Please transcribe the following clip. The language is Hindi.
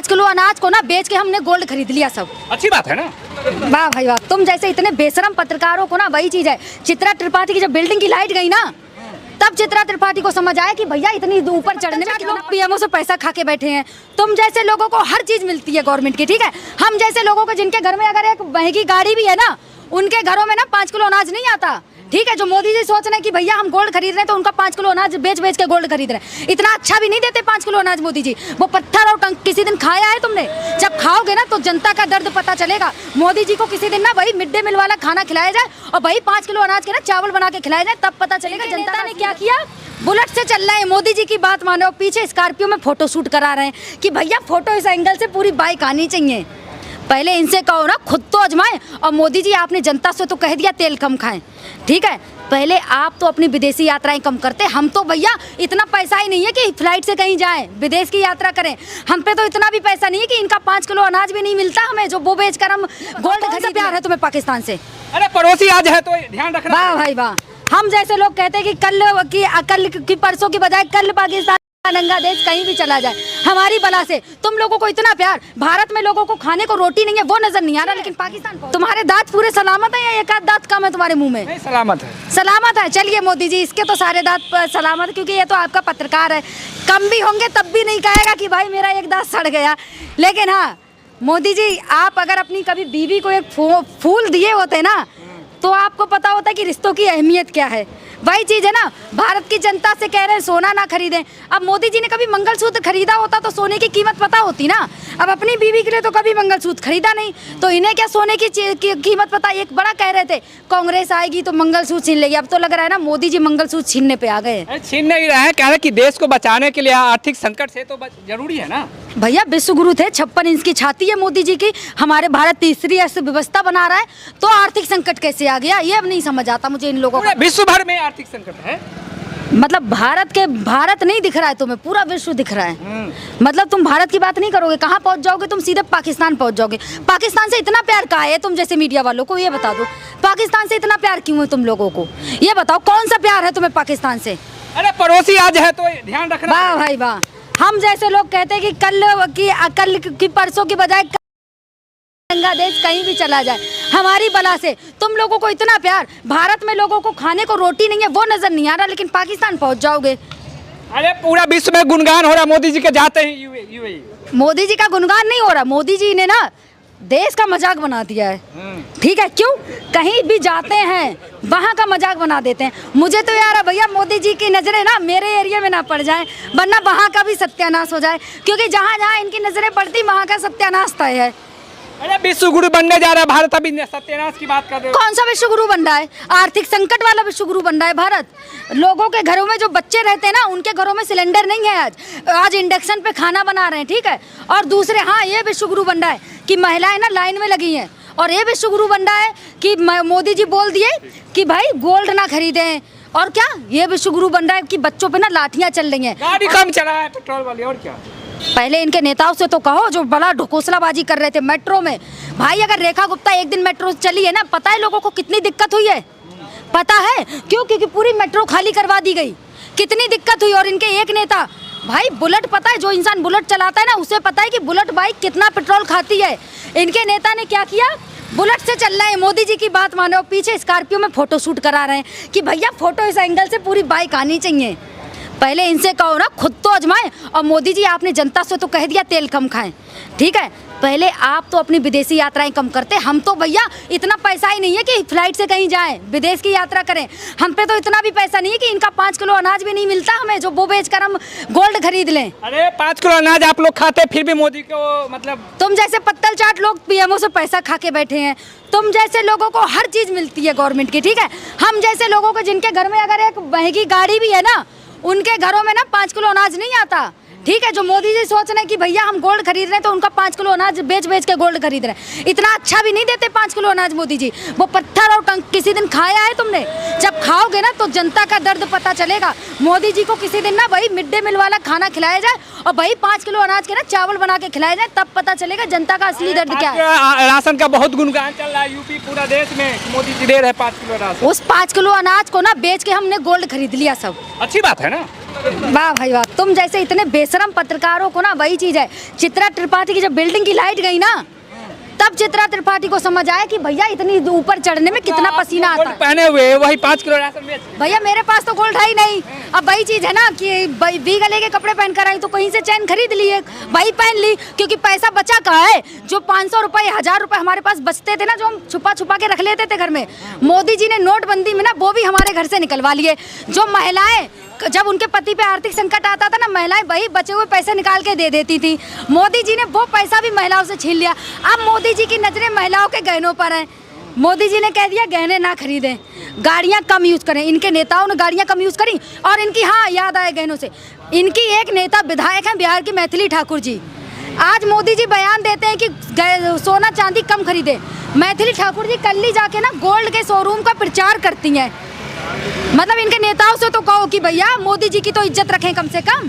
किलो अनाज को ना बेच के हमने गोल्ड खरीद लिया सब। अच्छी बात है ना। वाह भाई वाह, तुम जैसे इतने बेशरम पत्रकारों को ना वही चीज है। चित्रा त्रिपाठी की जब बिल्डिंग की लाइट गई ना, तब चित्रा त्रिपाठी को समझ आया कि भैया इतनी ऊपर चढ़ने में लोग पीएमओ से पैसा खा के बैठे हैं। तुम जैसे लोगों को हर चीज मिलती है गवर्नमेंट की, ठीक है। हम जैसे लोगों को जिनके घर में अगर एक महंगी गाड़ी भी है ना, उनके घरों में ना 5 किलो अनाज नहीं आता, ठीक है। जो मोदी जी सोच रहे हैं कि भैया हम गोल्ड खरीद रहे हैं तो उनका 5 किलो अनाज बेच बेच के गोल्ड खरीद रहे हैं। इतना अच्छा भी नहीं देते 5 किलो अनाज मोदी जी। वो पत्थर और किसी दिन खाया है तुमने? जब खाओगे ना तो जनता का दर्द पता चलेगा। मोदी जी को किसी दिन ना वही मिड डे मील वाला खाना खिलाया जाए और वही 5 किलो अनाज के ना चावल बना के खिलाया जाए, तब पता चलेगा जनता ने क्या किया। बुलेट से चल रहे हैं, मोदी जी की बात मानो, पीछे स्कॉर्पियो में फोटो शूट करा रहे हैं कि भैया फोटो इस एंगल से पूरी बाइक आनी चाहिए। पहले इनसे कहो ना खुद तो आजमाएं। और मोदी जी आपने जनता से तो कह दिया तेल कम खाएं, ठीक है। पहले आप तो अपनी विदेशी यात्राएं कम करते। हम तो भैया इतना पैसा ही नहीं है कि फ्लाइट से कहीं जाएं, विदेश की यात्रा करें। हम पे तो इतना भी पैसा नहीं है कि इनका 5 किलो अनाज भी नहीं मिलता हमें, जो वो बेचकर हम गोल्ड खरीद। प्यार है तुम्हें पाकिस्तान से? अरे पड़ोसी आज है तो ध्यान रखना। वाह भाई वाह, हम जैसे लोग कहते हैं कि कल की परसों की बजाय कल पाकिस्तान नंगा देश कहीं भी चला जाए हमारी बला से। तुम लोगों को इतना प्यार, भारत में लोगों को खाने को रोटी नहीं है वो नजर नहीं आ रहा, लेकिन पाकिस्तान तुम्हारे दांत पूरे सलामत है या एक आध दांत कम है तुम्हारे मुंह में? नहीं, सलामत है। सलामत है। चलिए मोदी जी, इसके तो सारे दांत सलामत है, क्योंकि ये तो आपका पत्रकार है। कम भी होंगे तब भी नहीं कहेगा कि भाई मेरा एक दांत सड़ गया। लेकिन हाँ मोदी जी, आप अगर अपनी कभी बीवी को एक फूल दिए होते ना, तो आपको पता होता है कि रिश्तों की अहमियत क्या है। वही चीज है ना, भारत की जनता से कह रहे हैं सोना ना खरीदें। अब मोदी जी ने कभी मंगलसूत्र खरीदा होता तो सोने की कीमत पता होती ना। अब अपनी बीवी के लिए तो कभी मंगलसूत्र खरीदा नहीं, तो इन्हें क्या सोने की कीमत पता। एक बड़ा कह रहे थे कांग्रेस आएगी तो मंगलसूत्र छीन लेगी, अब तो लग रहा है ना मोदी जी मंगलसूत्र छीनने पे आ गए। छीन नहीं रहे हैं, कह रहे कि देश को बचाने के लिए आर्थिक संकट से तो जरूरी है ना। भैया विश्व गुरु थे, 56 इंच की छाती है मोदी जी की। हमारे भारत तीसरी अर्थव्यवस्था बना रहा है तो आर्थिक संकट कैसे आ गया, ये अब नहीं समझ आता मुझे इन लोगों को। विश्व भर में आर्थिक संकट है, मतलब भारत नहीं दिख रहा है तुम्हें, पूरा विश्व दिख रहा है। मतलब तुम भारत की बात नहीं करोगे, कहाँ पहुंच जाओगे तुम? सीधे पाकिस्तान पहुंच जाओगे। पाकिस्तान से इतना प्यार कहाँ है तुम जैसे मीडिया वालों को? ये बता दो, पाकिस्तान से इतना प्यार क्यों है तुम लोगों को? ये बताओ कौन सा प्यार है तुम्हें पाकिस्तान से? अरे पड़ोसी आज है तो ध्यान रखना। वाह भाई वाह, हम जैसे लोग कहते हैं कि कल की परसों की बजाय नंगा देश कहीं भी चला जाए हमारी बला से। तुम लोगों को इतना प्यार, भारत में लोगों को खाने को रोटी नहीं है वो नजर नहीं आ रहा, लेकिन पाकिस्तान पहुंच जाओगे। अरे पूरा विश्व में गुणगान हो रहा मोदी जी के जाते ही यूएई। मोदी जी का गुणगान नहीं हो रहा, मोदी जी ने ना देश का मजाक बना दिया है, ठीक है। क्यों? कहीं भी जाते हैं वहाँ का मजाक बना देते हैं। मुझे तो यार भैया मोदी जी की नज़रें ना मेरे एरिया में ना पड़ जाए, वरना वहाँ का भी सत्यानाश हो जाए, क्योंकि जहाँ जहाँ इनकी नज़रें पड़ती वहाँ का सत्यानाश तय है। अरे विश्व गुरु बनने जा रहा है भारत, अभी सत्यानाश की बात कर रहे हो। कौन सा विश्व गुरु बन रहा है? आर्थिक संकट वाला विश्व गुरु बन रहा है भारत। लोगों के घरों में जो बच्चे रहते हैं ना, उनके घरों में सिलेंडर नहीं है, आज इंडक्शन पे खाना बना रहे हैं, ठीक है। और दूसरे हाँ ये विश्व गुरु बन रहा है कि महिलाएं ना लाइन में लगी हैं, और ये विश्व गुरु बन रहा है कि मोदी जी बोल दिए कि भाई गोल्ड ना खरीदें। और क्या ये विश्व गुरु बन रहा है कि बच्चों पे ना लाठियां चल रही हैं, गाड़ी कम चला है पेट्रोल वाली। और क्या, पहले इनके नेताओं से तो कहो जो बड़ा ढकोसलाबाजी कर रहे थे मेट्रो में। भाई अगर रेखा गुप्ता एक दिन मेट्रो चली है ना, पता है लोगों को कितनी दिक्कत हुई है? पता है क्यों? क्योंकि पूरी मेट्रो खाली करवा दी गई, कितनी दिक्कत हुई। और इनके एक नेता भाई बुलेट, पता है जो इंसान बुलेट चलाता है ना उसे पता है कि बुलेट बाइक कितना पेट्रोल खाती है। इनके नेता ने क्या किया? बुलेट से चल रहे हैं, मोदी जी की बात मानो, पीछे स्कॉर्पियो में फोटो शूट करा रहे हैं कि भैया फोटो इस एंगल से पूरी बाइक आनी चाहिए। पहले इनसे कहो ना खुद तो आजमाएं। और मोदी जी आपने जनता से तो कह दिया तेल कम खाएं, ठीक है। पहले आप तो अपनी विदेशी यात्राएं कम करते। हम तो भैया इतना पैसा ही नहीं है कि फ्लाइट से कहीं जाएं, विदेश की यात्रा करें। हम पे तो इतना भी पैसा नहीं है कि इनका 5 किलो अनाज भी नहीं मिलता हमें, जो वो बेचकर हम गोल्ड खरीद लें। अरे 5 किलो अनाज आप लोग खाते फिर भी मोदी को, मतलब तुम जैसे पत्तल चाट लोग पीएमओ से पैसा खा के बैठे हैं। तुम जैसे लोगों को हर चीज मिलती है गवर्नमेंट की, ठीक है। हम जैसे लोगों को जिनके घर में अगर एक महंगी गाड़ी भी है ना, उनके घरों में ना 5 किलो अनाज नहीं आता, ठीक है। जो मोदी जी सोच रहे हैं कि भैया हम गोल्ड खरीद रहे हैं तो उनका 5 किलो अनाज बेच बेच के गोल्ड खरीद रहे हैं। इतना अच्छा भी नहीं देते 5 किलो अनाज मोदी जी। वो पत्थर और किसी दिन खाया है तुमने? जब खाओगे ना तो जनता का दर्द पता चलेगा। मोदी जी को किसी दिन ना वही मिड डे मील वाला खाना खिलाया जाए और वही 5 किलो अनाज के ना चावल बना के खिलाया जाए, तब पता चलेगा जनता का असली दर्द क्या है। राशन का बहुत गुणगान चल रहा है यूपी पूरा देश में, मोदी जी दे रहे हैं 5 किलो राशन। उस 5 किलो अनाज को ना बेच के हमने गोल्ड खरीद लिया सब। अच्छी बात है ना। वाह भाई वाह, तुम जैसे इतने बेशरम पत्रकारों को ना वही चीज है। चित्रा त्रिपाठी की जब बिल्डिंग की लाइट गई ना, तब चित्रा त्रिपाठी को समझ आया कि भैया इतनी ऊपर चढ़ने में कितना पसीना आता है। पहने हुए वही 5 किलो राशन बेच। भैया मेरे पास तो गोल्ड है ही नहीं। अब वही चीज है ना कि वी गले के कपड़े पहन कर आई तो कहीं से चैन खरीद ली है, वही पहन ली, क्योंकि पैसा बचा कहाँ है। जो 500 रुपए 1000 रुपए हमारे पास बचते थे ना, जो हम छुपा छुपा के रख लेते थे घर में, मोदी जी ने नोटबंदी में ना वो भी हमारे घर से निकलवा लिए। जो महिलाएं जब उनके पति पे आर्थिक संकट आता था ना, महिलाएं वही बचे हुए पैसे निकाल के दे देती थी। मोदी जी ने वो पैसा भी महिलाओं से छीन लिया। अब मोदी जी की नजरें महिलाओं के गहनों पर हैं। मोदी जी ने कह दिया गहने ना खरीदें, गाड़ियां कम यूज करें। इनके नेताओं ने गाड़ियां कम यूज करी। और इनकी, हाँ याद आए गहनों से, इनकी एक नेता विधायक हैं बिहार की, मैथिली ठाकुर जी। आज मोदी जी बयान देते हैं कि सोना चांदी कम खरीदे। मैथिली ठाकुर जी कल ही जाके ना गोल्ड के शोरूम का प्रचार करती हैं। मतलब इनके नेताओं से तो कहो कि भैया मोदी जी की तो इज्जत रखें कम से कम।